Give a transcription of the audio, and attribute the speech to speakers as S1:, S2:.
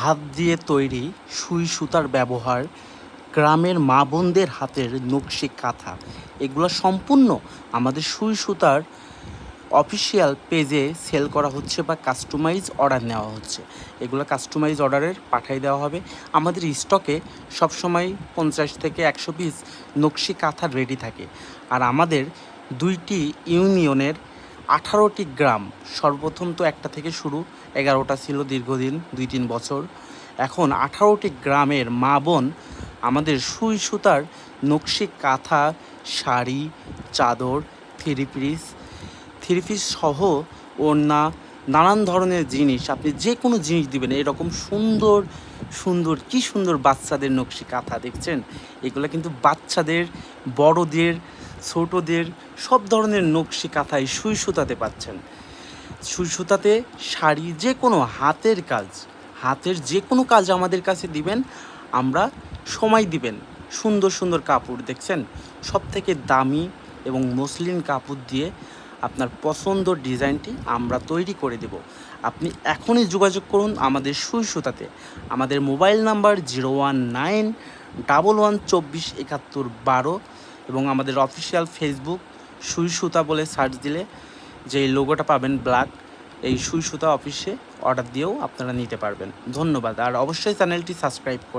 S1: হাত দিয়ে তৈরি সুই সুতার ব্যবহার, গ্রামের মা বোনদের হাতের নকশি কাঁথা, এগুলো সম্পূর্ণ আমাদের সুই সুতার অফিসিয়াল পেজে সেল করা হচ্ছে বা কাস্টমাইজ অর্ডার নেওয়া হচ্ছে। এগুলো কাস্টমাইজ অর্ডারের পাঠিয়ে দেওয়া হবে। আমাদের স্টকে সবসময় 50 থেকে 100 পিস নকশি কাঁথা রেডি থাকে। আর আমাদের 2টি ইউনিয়নের 18টি গ্রাম, সর্বপ্রথম তো একটা থেকে শুরু, 11টা ছিল দীর্ঘদিন 2-3 বছর। এখন 18টি গ্রামের মা বোন আমাদের সুই সুতার নকশি কাঁথা, শাড়ি, চাদর, থ্রি পিস সহ ওড়না, নানান ধরনের জিনিস, আপনি যে কোনো জিনিস দিবেন এরকম সুন্দর সুন্দর, কি সুন্দর বাচ্চাদের নকশি কাঁথা দেখছেন। এগুলো কিন্তু বাচ্চাদের, বড়দের, ছোটদের সব ধরনের নকশি কাঁথায় সুই সুতাতে পাচ্ছেন। সুই সুতাতে শাড়ি, যে কোনো হাতের কাজ, হাতের যে কোনো কাজ আমাদের কাছে দিবেন, আমরা সময় দিবেন। সুন্দর সুন্দর কাপড় দেখছেন, সব থেকে দামি এবং মসলিন কাপড় দিয়ে আপনার পছন্দ ডিজাইনটি আমরা তৈরি করে দেব। আপনি এখনই যোগাযোগ করুন আমাদের সুই সুতাতে। আমাদের মোবাইল নাম্বার 01911247112 এবং আমাদের অফিসিয়াল ফেসবুক সুই সুতা বলে সার্চ দিলে যে লোগোটা পাবেন ব্ল্যাক, এই সুই সুতা অফিসে অর্ডার দিয়েও আপনারা নিতে পারবেন। ধন্যবাদ। আর অবশ্যই চ্যানেলটি সাবস্ক্রাইব করুন।